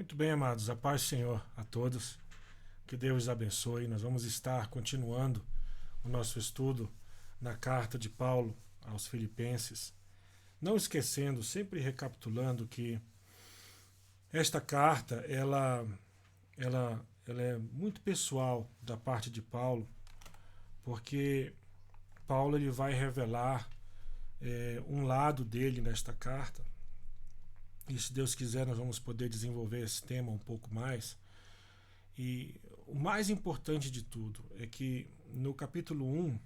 Muito bem, amados. A paz do Senhor a todos. Que Deus os abençoe. Nós vamos estar continuando o nosso estudo na carta de Paulo aos Filipenses. Não esquecendo, sempre recapitulando que esta carta, ela é muito pessoal da parte de Paulo, porque Paulo ele vai revelar um lado dele nesta carta. E se Deus quiser, nós vamos poder desenvolver esse tema um pouco mais. E o mais importante de tudo é que no capítulo 1,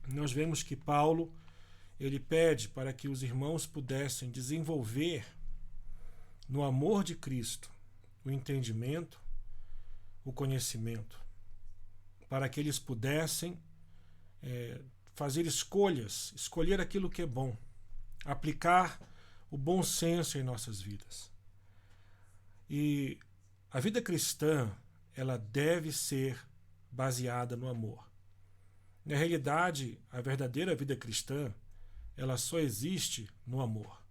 nós vemos que Paulo ele pede para que os irmãos pudessem desenvolver no amor de Cristo o entendimento, o conhecimento, para que eles pudessem fazer escolhas, escolher aquilo que é bom, aplicar o bom senso em nossas vidas. E a vida cristã, ela deve ser baseada no amor. Na realidade, a verdadeira vida cristã, ela só existe no amor.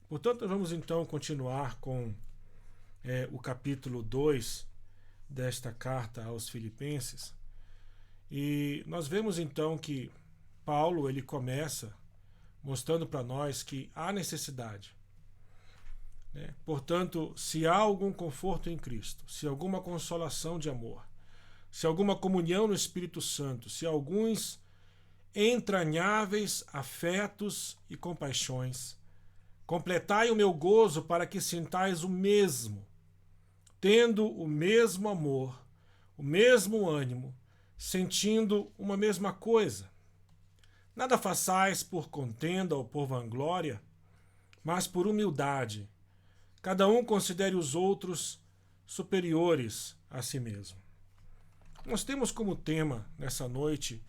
Portanto, nós vamos então continuar com o capítulo 2 desta carta aos Filipenses. E nós vemos então que Paulo ele começa mostrando para nós que há necessidade. Portanto, se há algum conforto em Cristo, se há alguma consolação de amor, se há alguma comunhão no Espírito Santo, se há alguns entranháveis afetos e compaixões, completai o meu gozo para que sintais o mesmo, tendo o mesmo amor, o mesmo ânimo, sentindo uma mesma coisa. Nada façais por contenda ou por vanglória, mas por humildade. Cada um considere os outros superiores a si mesmo. Nós temos como tema nessa noite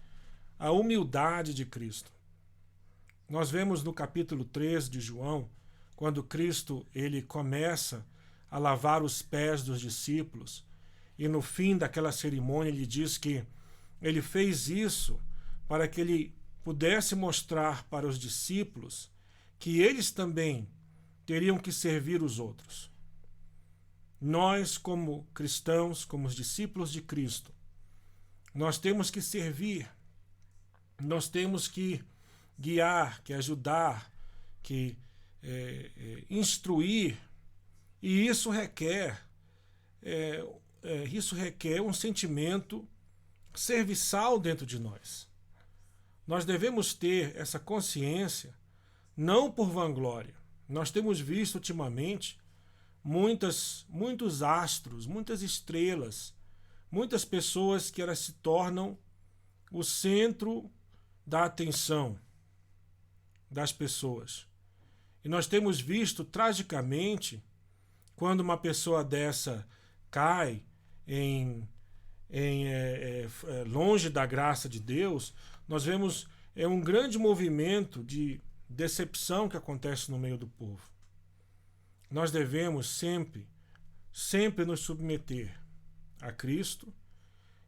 a humildade de Cristo. Nós vemos no capítulo 3 de João, quando Cristo ele começa a lavar os pés dos discípulos, e no fim daquela cerimônia ele diz que ele fez isso para que ele pudesse mostrar para os discípulos que eles também teriam que servir os outros. Nós, como cristãos, como os discípulos de Cristo, nós temos que servir, nós temos que guiar, que ajudar, que instruir, e isso requer um sentimento serviçal dentro de nós. Nós devemos ter essa consciência, não por vanglória. Nós temos visto ultimamente muitos astros, muitas estrelas, muitas pessoas que elas se tornam o centro da atenção das pessoas. E nós temos visto tragicamente quando uma pessoa dessa cai longe da graça de Deus, nós vemos um grande movimento de decepção que acontece no meio do povo. Nós devemos sempre nos submeter a Cristo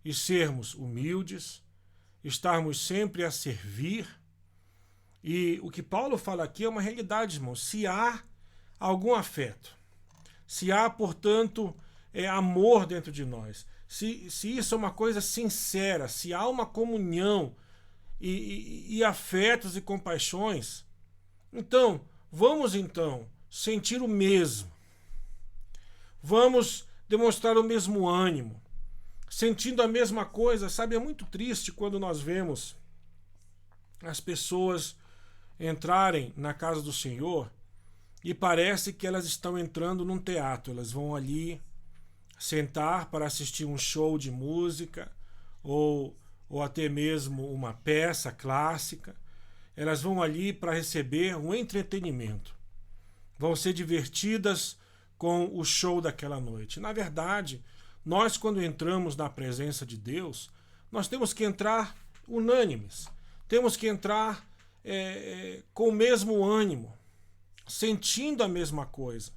e sermos humildes, estarmos sempre a servir. E o que Paulo fala aqui é uma realidade, irmãos. Se há algum afeto, se há, portanto, amor dentro de nós, se isso é uma coisa sincera, se há uma comunhão e afetos e compaixões, então, vamos sentir o mesmo. Vamos demonstrar o mesmo ânimo, sentindo a mesma coisa. Sabe, é muito triste quando nós vemos as pessoas entrarem na casa do Senhor e parece que elas estão entrando num teatro. Elas vão ali sentar para assistir um show de música ou até mesmo uma peça clássica. Elas vão ali para receber um entretenimento. Vão ser divertidas com o show daquela noite. Na verdade, nós quando entramos na presença de Deus, nós temos que entrar unânimes. Temos que entrar com o mesmo ânimo, sentindo a mesma coisa,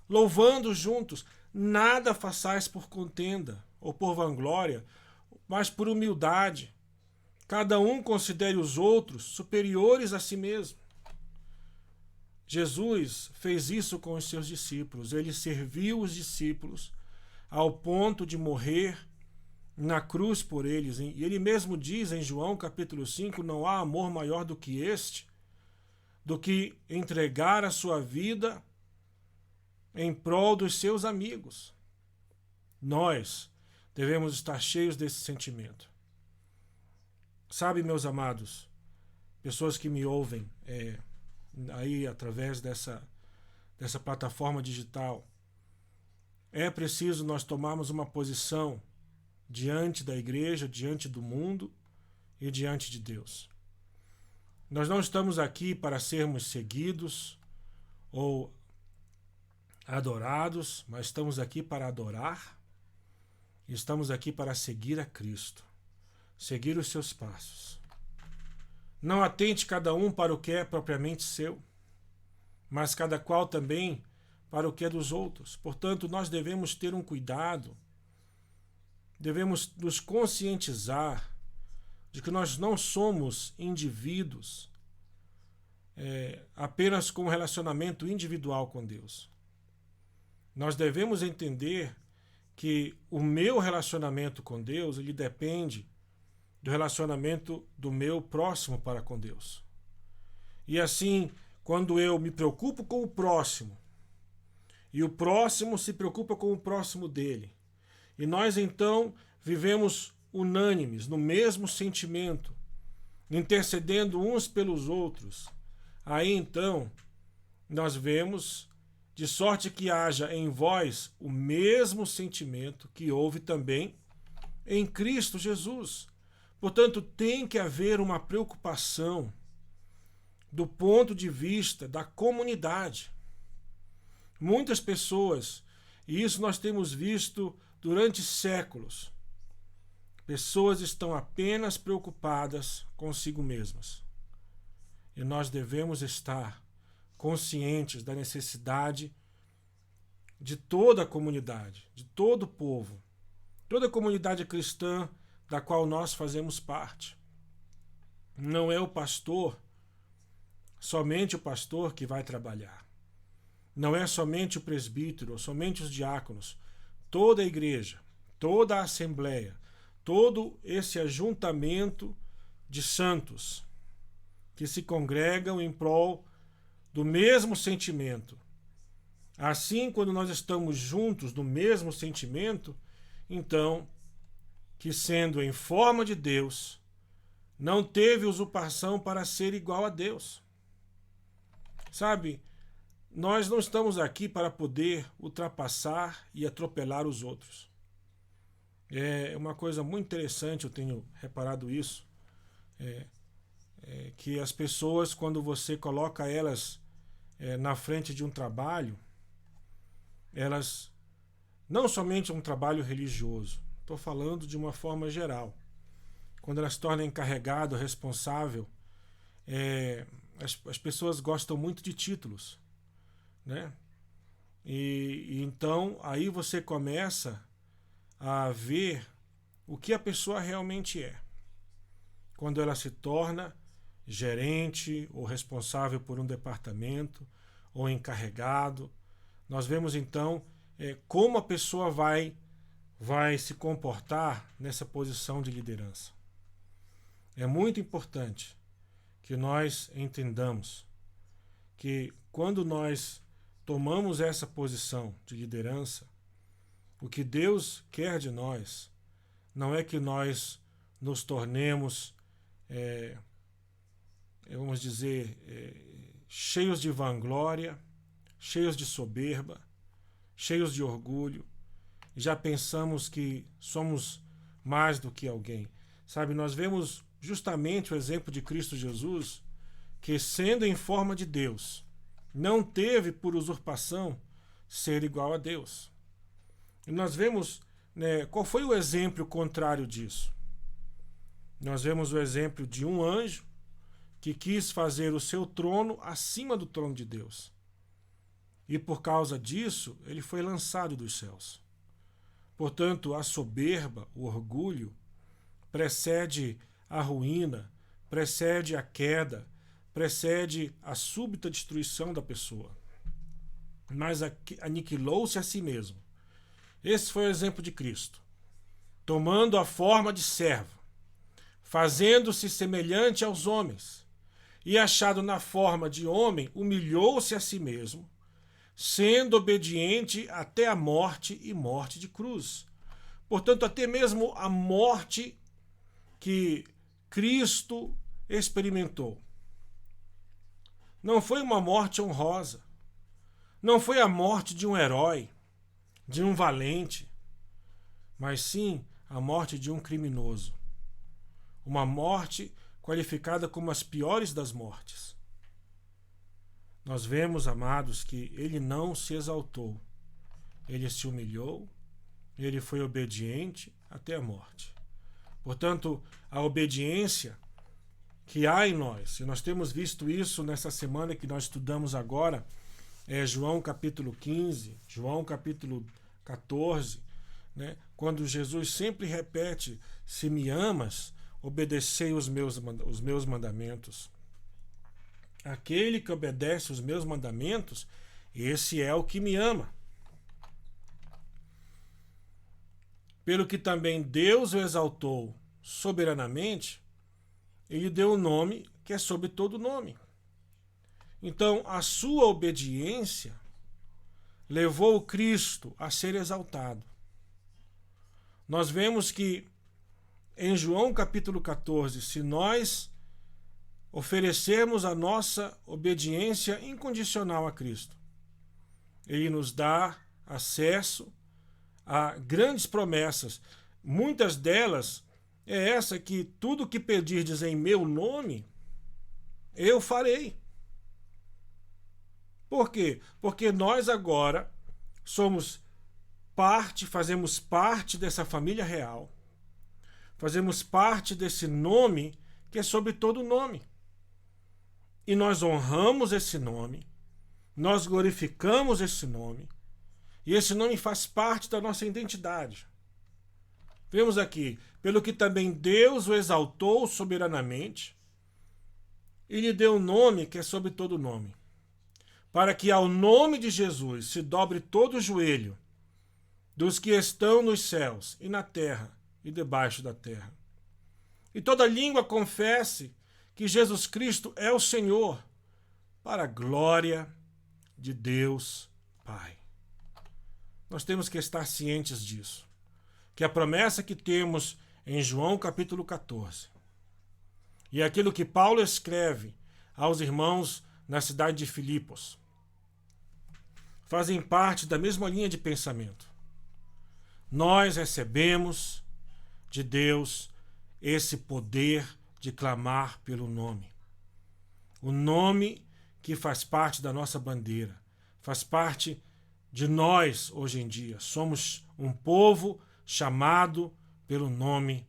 louvando juntos. Nada façais por contenda ou por vanglória, mas por humildade. Cada um considere os outros superiores a si mesmo. Jesus fez isso com os seus discípulos. Ele serviu os discípulos ao ponto de morrer na cruz por eles. E ele mesmo diz em João capítulo 5, não há amor maior do que este, do que entregar a sua vida em prol dos seus amigos. Nós devemos estar cheios desse sentimento. Sabe, meus amados, pessoas que me ouvem aí através dessa plataforma digital, é preciso nós tomarmos uma posição diante da igreja, diante do mundo e diante de Deus. Nós não estamos aqui para sermos seguidos ou adorados, mas estamos aqui para adorar e estamos aqui para seguir a Cristo, seguir os seus passos. Não atente cada um para o que é propriamente seu, mas cada qual também para o que é dos outros. Portanto, nós devemos ter um cuidado, devemos nos conscientizar de que nós não somos indivíduos apenas com um relacionamento individual com Deus. Nós devemos entender que o meu relacionamento com Deus, ele depende do relacionamento do meu próximo para com Deus. E assim, quando eu me preocupo com o próximo, e o próximo se preocupa com o próximo dele, e nós então vivemos unânimes no mesmo sentimento, intercedendo uns pelos outros, aí então nós vemos, de sorte que haja em vós o mesmo sentimento que houve também em Cristo Jesus. Portanto, tem que haver uma preocupação do ponto de vista da comunidade. Muitas pessoas, e isso nós temos visto durante séculos, pessoas estão apenas preocupadas consigo mesmas. E nós devemos estar conscientes da necessidade de toda a comunidade, de todo o povo, toda a comunidade cristã da qual nós fazemos parte. Não é o pastor, somente o pastor que vai trabalhar. Não é somente o presbítero, ou somente os diáconos. Toda a igreja, toda a assembleia, todo esse ajuntamento de santos que se congregam em prol do mesmo sentimento. Assim, quando nós estamos juntos no mesmo sentimento, então, que sendo em forma de Deus, não teve usurpação para ser igual a Deus. Sabe, nós não estamos aqui para poder ultrapassar e atropelar os outros. É uma coisa muito interessante, eu tenho reparado isso, que as pessoas, quando você coloca elas na frente de um trabalho, elas, não somente um trabalho religioso, estou falando de uma forma geral, quando elas se tornam encarregado, responsável, as pessoas gostam muito de títulos, né? E então aí você começa a ver o que a pessoa realmente é. Quando ela se torna gerente ou responsável por um departamento ou encarregado, nós vemos então como a pessoa vai se comportar nessa posição de liderança. É muito importante que nós entendamos que quando nós tomamos essa posição de liderança, o que Deus quer de nós não é que nós nos tornemos, vamos dizer, cheios de vanglória, cheios de soberba, cheios de orgulho, e já pensamos que somos mais do que alguém. Sabe, nós vemos justamente o exemplo de Cristo Jesus, que sendo em forma de Deus, não teve por usurpação ser igual a Deus. E nós vemos, qual foi o exemplo contrário disso? Nós vemos o exemplo de um anjo que quis fazer o seu trono acima do trono de Deus. E por causa disso, ele foi lançado dos céus. Portanto, a soberba, o orgulho, precede a ruína, precede a queda, precede a súbita destruição da pessoa, mas aniquilou-se a si mesmo. Esse foi o exemplo de Cristo. Tomando a forma de servo, fazendo-se semelhante aos homens, e achado na forma de homem, humilhou-se a si mesmo, sendo obediente até a morte e morte de cruz. Portanto, até mesmo a morte que Cristo experimentou não foi uma morte honrosa, não foi a morte de um herói, de um valente, mas sim a morte de um criminoso. Uma morte qualificada como as piores das mortes. Nós vemos, amados, que ele não se exaltou. Ele se humilhou, ele foi obediente até a morte. Portanto, a obediência que há em nós, e nós temos visto isso nessa semana que nós estudamos agora, João capítulo 15, João capítulo 14, né? Quando Jesus sempre repete: se me amas, obedecei os meus mandamentos. Aquele que obedece os meus mandamentos, esse é o que me ama. Pelo que também Deus o exaltou soberanamente, ele deu o nome que é sobre todo nome. Então, a sua obediência levou o Cristo a ser exaltado. Nós vemos que em João capítulo 14, se nós oferecermos a nossa obediência incondicional a Cristo, ele nos dá acesso a grandes promessas. Muitas delas é essa: que tudo que pedirdes em meu nome, eu farei. Por quê? Porque nós agora fazemos parte dessa família real, fazemos parte desse nome que é sobre todo nome. E nós honramos esse nome, nós glorificamos esse nome, e esse nome faz parte da nossa identidade. Vemos aqui: pelo que também Deus o exaltou soberanamente, e lhe deu um nome que é sobre todo nome, para que ao nome de Jesus se dobre todo o joelho dos que estão nos céus e na terra e debaixo da terra, e toda língua confesse que Jesus Cristo é o Senhor, para a glória de Deus Pai. Nós temos que estar cientes disso, que a promessa que temos em João capítulo 14 e aquilo que Paulo escreve aos irmãos na cidade de Filipos fazem parte da mesma linha de pensamento. Nós recebemos de Deus esse poder de clamar pelo nome. O nome que faz parte da nossa bandeira, faz parte de nós hoje em dia. Somos um povo chamado pelo nome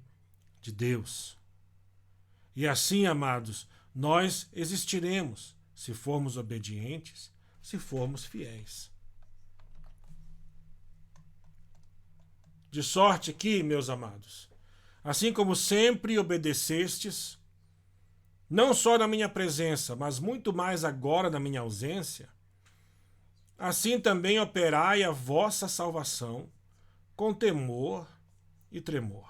de Deus. E assim, amados, nós existiremos se formos obedientes, se formos fiéis. De sorte que, meus amados, assim como sempre obedecestes, não só na minha presença, mas muito mais agora na minha ausência, assim também operai a vossa salvação com temor e tremor.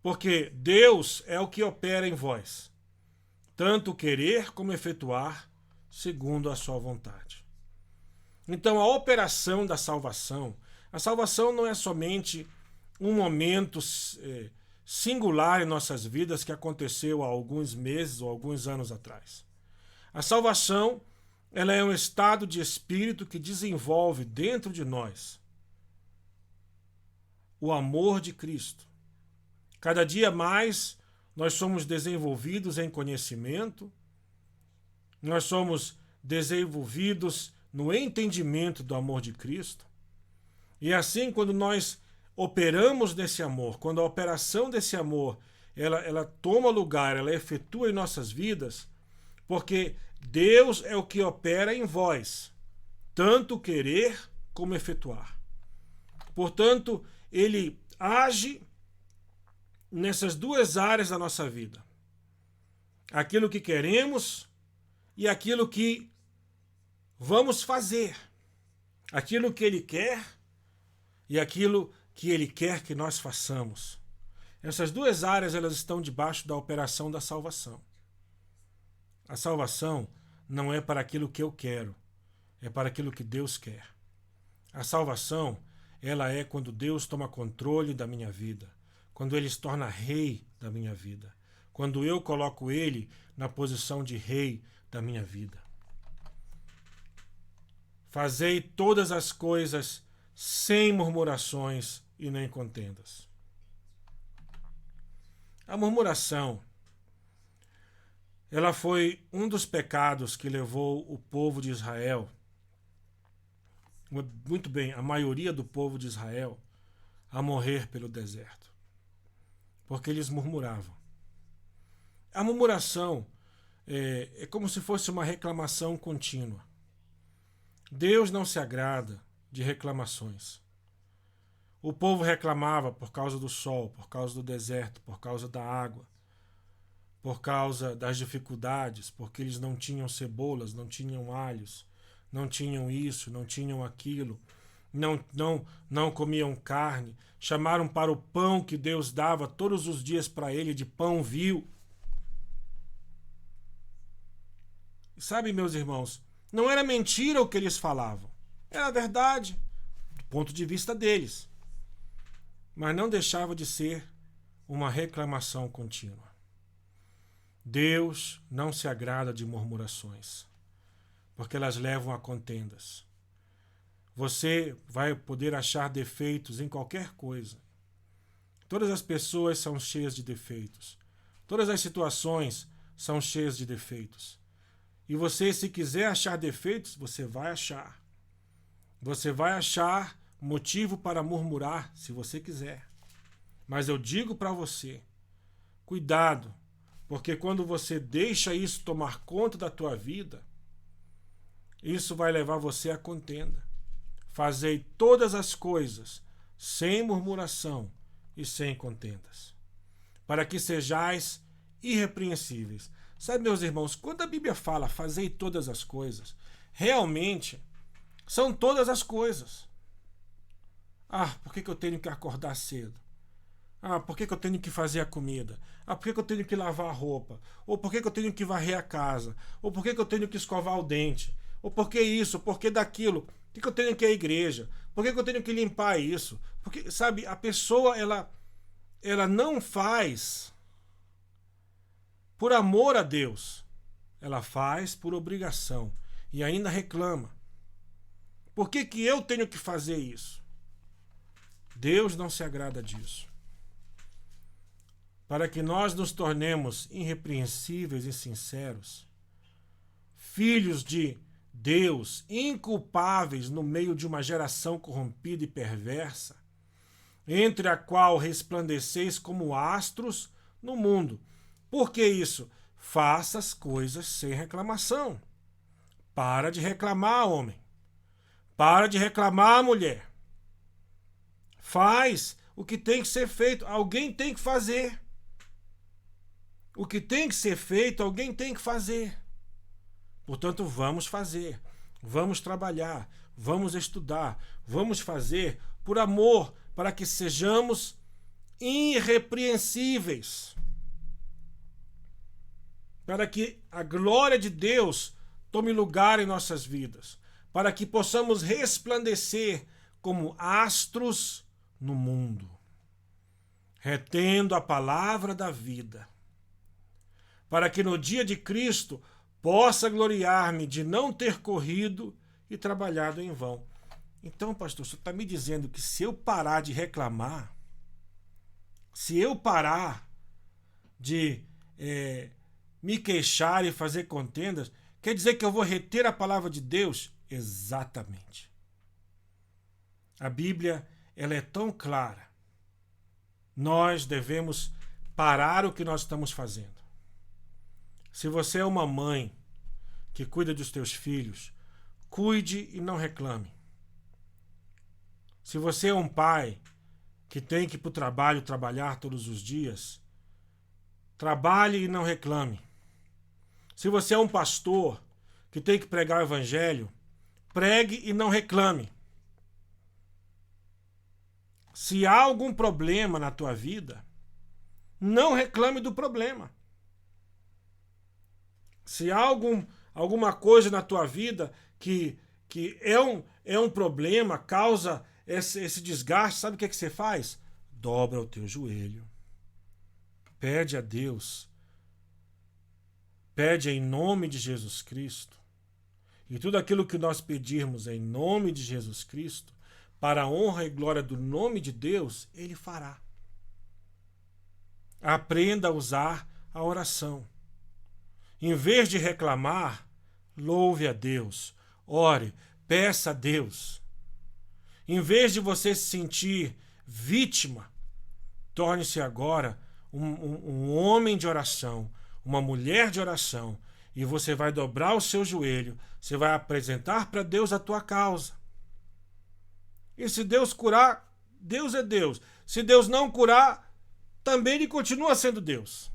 Porque Deus é o que opera em vós, tanto querer como efetuar, segundo a sua vontade. Então, a operação da salvação, a salvação não é somente um momento singular em nossas vidas que aconteceu há alguns meses ou alguns anos atrás. A salvação, ela é um estado de espírito que desenvolve dentro de nós o amor de Cristo. Cada dia mais nós somos desenvolvidos em conhecimento, nós somos desenvolvidos no entendimento do amor de Cristo. E assim, quando nós operamos desse amor, quando a operação desse amor ela toma lugar, ela efetua em nossas vidas, porque Deus é o que opera em vós, tanto querer como efetuar. Portanto, ele age nessas duas áreas da nossa vida. Aquilo que queremos e aquilo que vamos fazer. Aquilo que Ele quer e aquilo que Ele quer que nós façamos. Essas duas áreas elas estão debaixo da operação da salvação. A salvação não é para aquilo que eu quero, é para aquilo que Deus quer. A salvação, ela é quando Deus toma controle da minha vida, quando Ele se torna rei da minha vida, quando eu coloco Ele na posição de rei da minha vida. Fazei todas as coisas sem murmurações e nem contendas. A murmuração, ela foi um dos pecados que levou o povo de Israel, muito bem, a maioria do povo de Israel, a morrer pelo deserto. Porque eles murmuravam. A murmuração é como se fosse uma reclamação contínua. Deus não se agrada de reclamações. O povo reclamava por causa do sol, por causa do deserto, por causa da água, por causa das dificuldades, porque eles não tinham cebolas, não tinham alhos, não tinham isso, não tinham aquilo, não comiam carne, chamaram para o pão que Deus dava todos os dias para ele de pão vil. E sabe, meus irmãos, não era mentira o que eles falavam, era verdade, do ponto de vista deles. Mas não deixava de ser uma reclamação contínua. Deus não se agrada de murmurações, porque elas levam a contendas. Você vai poder achar defeitos em qualquer coisa. Todas as pessoas são cheias de defeitos. Todas as situações são cheias de defeitos. E você, se quiser achar defeitos, você vai achar. Você vai achar motivo para murmurar, se você quiser. Mas eu digo para você, cuidado, porque quando você deixa isso tomar conta da tua vida, isso vai levar você à contenda. Fazei todas as coisas sem murmuração e sem contendas, para que sejais irrepreensíveis. Sabe, meus irmãos, quando a Bíblia fala fazei todas as coisas, realmente são todas as coisas. Por que eu tenho que acordar cedo? Por que eu tenho que fazer a comida? Por que eu tenho que lavar a roupa? Ou por que eu tenho que varrer a casa? Ou por que eu tenho que escovar o dente? Ou por que isso? Por que daquilo? Por que eu tenho que ir à igreja? Por que eu tenho que limpar isso? Porque, sabe, a pessoa, ela não faz por amor a Deus. Ela faz por obrigação. E ainda reclama. Por que eu tenho que fazer isso? Deus não se agrada disso. Para que nós nos tornemos irrepreensíveis e sinceros, filhos de Deus, inculpáveis no meio de uma geração corrompida e perversa, entre a qual resplandeceis como astros no mundo. Por que isso? Faça as coisas sem reclamação. Para de reclamar, homem. Para de reclamar, mulher. Faz o que tem que ser feito. Alguém tem que fazer. O que tem que ser feito, alguém tem que fazer. Portanto, vamos fazer. Vamos trabalhar. Vamos estudar. Vamos fazer por amor, para que sejamos irrepreensíveis. Para que a glória de Deus tome lugar em nossas vidas. Para que possamos resplandecer como astros no mundo, retendo a palavra da vida, para que no dia de Cristo possa gloriar-me de não ter corrido e trabalhado em vão. Então, pastor, você está me dizendo que se eu parar de reclamar, se eu parar de me queixar e fazer contendas, quer dizer que eu vou reter a palavra de Deus? Exatamente. A Bíblia, ela é tão clara. Nós devemos parar o que nós estamos fazendo. Se você é uma mãe que cuida dos teus filhos, cuide e não reclame. Se você é um pai que tem que ir para o trabalho trabalhar todos os dias, trabalhe e não reclame. Se você é um pastor que tem que pregar o evangelho, pregue e não reclame. Se há algum problema na tua vida, não reclame do problema. Se há alguma coisa na tua vida que é um problema, causa esse desgaste, sabe o que você faz? Dobra o teu joelho. Pede a Deus. Pede em nome de Jesus Cristo. E tudo aquilo que nós pedirmos em nome de Jesus Cristo, para a honra e glória do nome de Deus, Ele fará. Aprenda a usar a oração. Em vez de reclamar, louve a Deus. Ore, peça a Deus. Em vez de você se sentir vítima, torne-se agora um homem de oração, uma mulher de oração, e você vai dobrar o seu joelho, você vai apresentar para Deus a tua causa. E se Deus curar, Deus é Deus. Se Deus não curar, também Ele continua sendo Deus.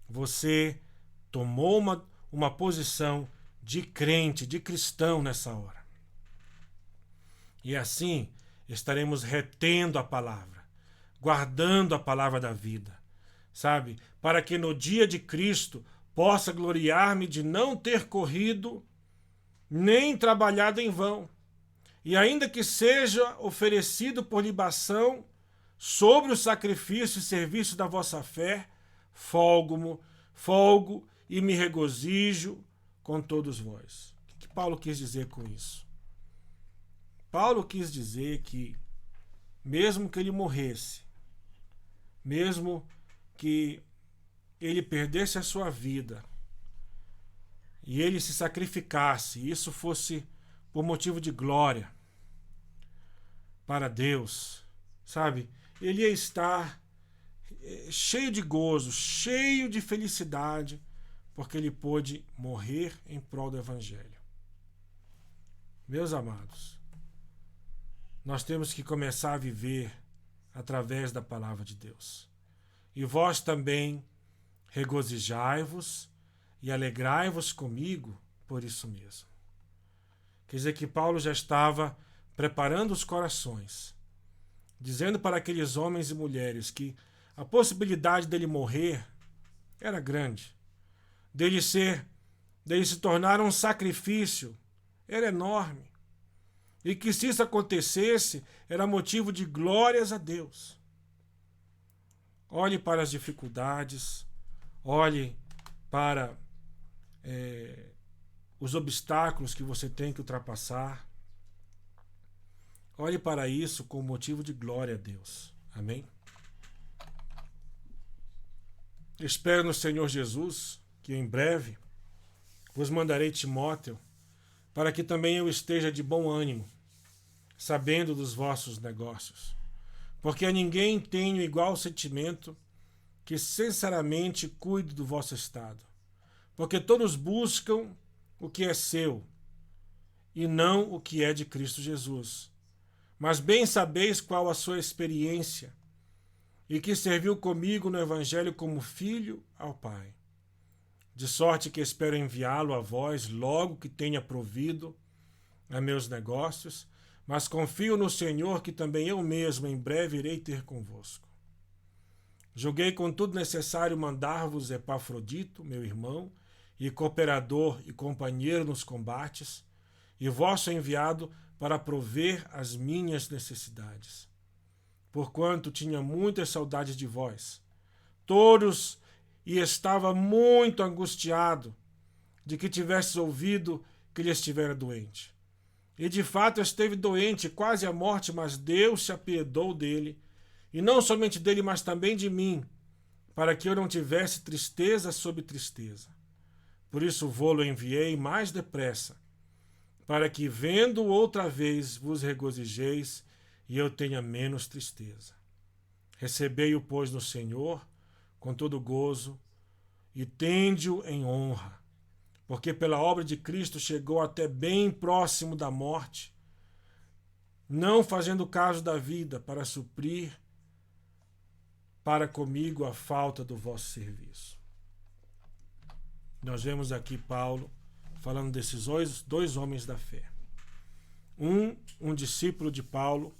Você tomou uma posição de crente, de cristão nessa hora. E assim estaremos retendo a palavra, guardando a palavra da vida, sabe? Para que no dia de Cristo possa gloriar-me de não ter corrido nem trabalhado em vão. E ainda que seja oferecido por libação sobre o sacrifício e serviço da vossa fé, folgo e me regozijo com todos vós. O que Paulo quis dizer com isso? Paulo quis dizer que, mesmo que ele morresse, mesmo que ele perdesse a sua vida e ele se sacrificasse, e isso fosse por motivo de glória para Deus, sabe? Ele ia estar cheio de gozo, cheio de felicidade, porque ele pôde morrer em prol do Evangelho. Meus amados, nós temos que começar a viver através da palavra de Deus. E vós também regozijai-vos e alegrai-vos comigo por isso mesmo. Quer dizer que Paulo já estava preparando os corações, dizendo para aqueles homens e mulheres que a possibilidade dele morrer era grande, dele se tornar um sacrifício era enorme, e que se isso acontecesse era motivo de glórias a Deus. Olhe para as dificuldades, olhe para os obstáculos que você tem que ultrapassar. Olhe para isso com motivo de glória a Deus. Amém? Espero no Senhor Jesus que em breve vos mandarei Timóteo, para que também eu esteja de bom ânimo, sabendo dos vossos negócios. Porque a ninguém tenho igual sentimento que sinceramente cuide do vosso estado. Porque todos buscam o que é seu, e não o que é de Cristo Jesus. Mas bem sabeis qual a sua experiência, e que serviu comigo no Evangelho como filho ao Pai. De sorte que espero enviá-lo a vós logo que tenha provido a meus negócios, mas confio no Senhor que também eu mesmo em breve irei ter convosco. Julguei contudo necessário mandar-vos Epafrodito, meu irmão, e cooperador e companheiro nos combates, e vosso enviado para prover as minhas necessidades. Porquanto tinha muitas saudades de vós, todos, e estava muito angustiado de que tivesses ouvido que ele estivera doente. E de fato esteve doente, quase à morte, mas Deus se apiedou dele, e não somente dele, mas também de mim, para que eu não tivesse tristeza sobre tristeza. Por isso vô-lo enviei mais depressa, para que, vendo outra vez, vos regozijeis e eu tenha menos tristeza. Recebei-o, pois, no Senhor, com todo gozo, e tende-o em honra, porque pela obra de Cristo chegou até bem próximo da morte, não fazendo caso da vida, para suprir para comigo a falta do vosso serviço. Nós vemos aqui Paulo falando desses dois homens da fé. Um discípulo de Paulo,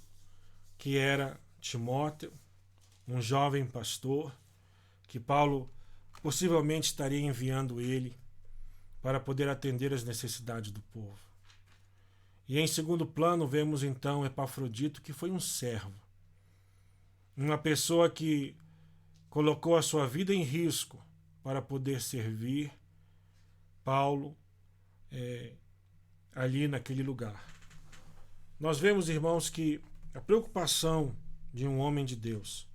que era Timóteo, um jovem pastor, que Paulo possivelmente estaria enviando ele para poder atender às necessidades do povo. E em segundo plano vemos então Epafrodito, que foi um servo, uma pessoa que colocou a sua vida em risco para poder servir Paulo ali naquele lugar. Nós vemos, irmãos, que a preocupação de um homem de Deus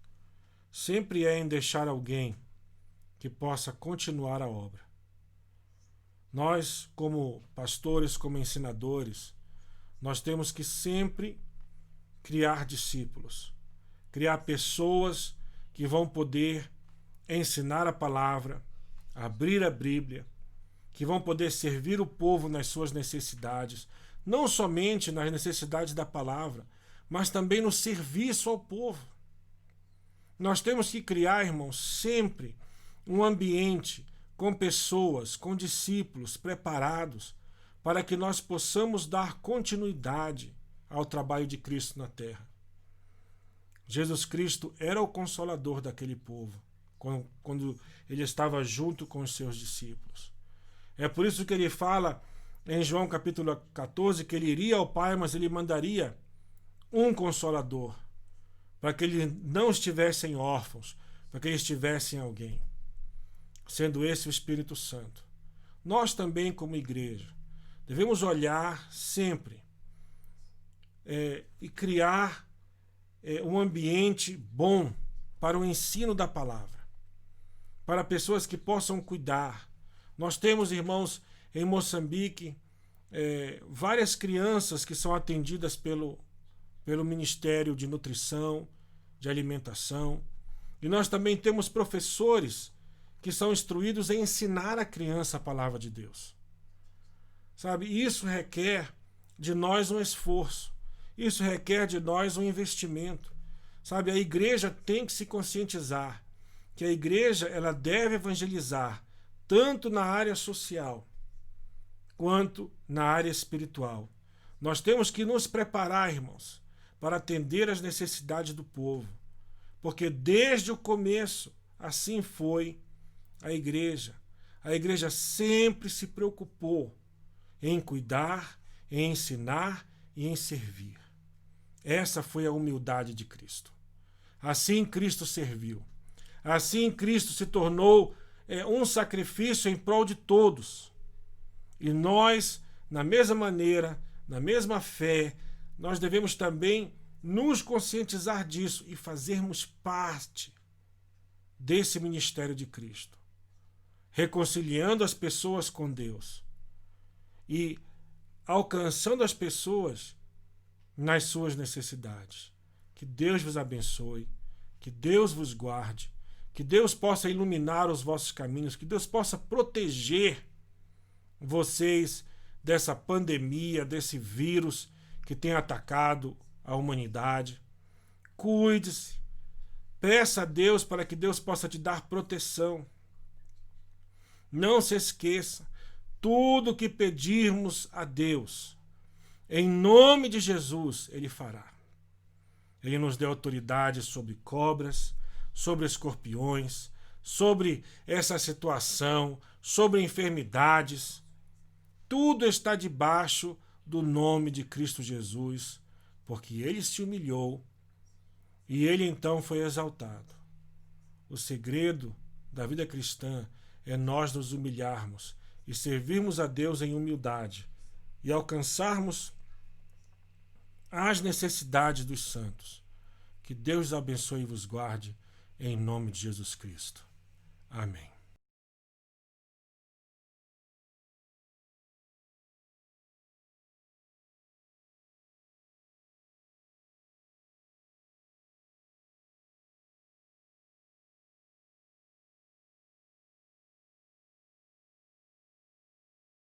sempre é em deixar alguém que possa continuar a obra. Nós, como pastores, como ensinadores, nós temos que sempre criar discípulos, criar pessoas que vão poder ensinar a palavra, abrir a Bíblia, que vão poder servir o povo nas suas necessidades, não somente nas necessidades da palavra, mas também no serviço ao povo. Nós temos que criar, irmãos, sempre um ambiente com pessoas, com discípulos preparados para que nós possamos dar continuidade ao trabalho de Cristo na terra. Jesus Cristo era o consolador daquele povo, quando ele estava junto com os seus discípulos. É por isso que ele fala em João capítulo 14 que ele iria ao Pai, mas ele mandaria um consolador, para que eles não estivessem órfãos, para que eles tivessem alguém, sendo esse o Espírito Santo. Nós também, como igreja, devemos olhar sempre e criar um ambiente bom para o ensino da palavra, para pessoas que possam cuidar. Nós temos, irmãos, em Moçambique, várias crianças que são atendidas pelo Ministério de Nutrição, de Alimentação. E nós também temos professores que são instruídos em ensinar a criança a palavra de Deus. Sabe, isso requer de nós um esforço. Isso requer de nós um investimento. Sabe, a igreja tem que se conscientizar que a igreja ela deve evangelizar tanto na área social quanto na área espiritual. Nós temos que nos preparar, irmãos, para atender às necessidades do povo. Porque desde o começo, assim foi a igreja. A igreja sempre se preocupou em cuidar, em ensinar e em servir. Essa foi a humildade de Cristo. Assim Cristo serviu. Assim Cristo se tornou um sacrifício em prol de todos. E nós, na mesma maneira, na mesma fé, nós devemos também nos conscientizar disso e fazermos parte desse ministério de Cristo, reconciliando as pessoas com Deus e alcançando as pessoas nas suas necessidades. Que Deus vos abençoe, que Deus vos guarde, que Deus possa iluminar os vossos caminhos, que Deus possa proteger vocês dessa pandemia, desse vírus que tem atacado a humanidade. Cuide-se, peça a Deus para que Deus possa te dar proteção. Não se esqueça, tudo que pedirmos a Deus, em nome de Jesus, Ele fará. Ele nos deu autoridade sobre cobras, sobre escorpiões, sobre essa situação, sobre enfermidades. Tudo está debaixo do nome de Cristo Jesus, porque Ele se humilhou e Ele então foi exaltado. O segredo da vida cristã é nós nos humilharmos e servirmos a Deus em humildade e alcançarmos as necessidades dos santos. Que Deus abençoe e vos guarde, em nome de Jesus Cristo. Amém.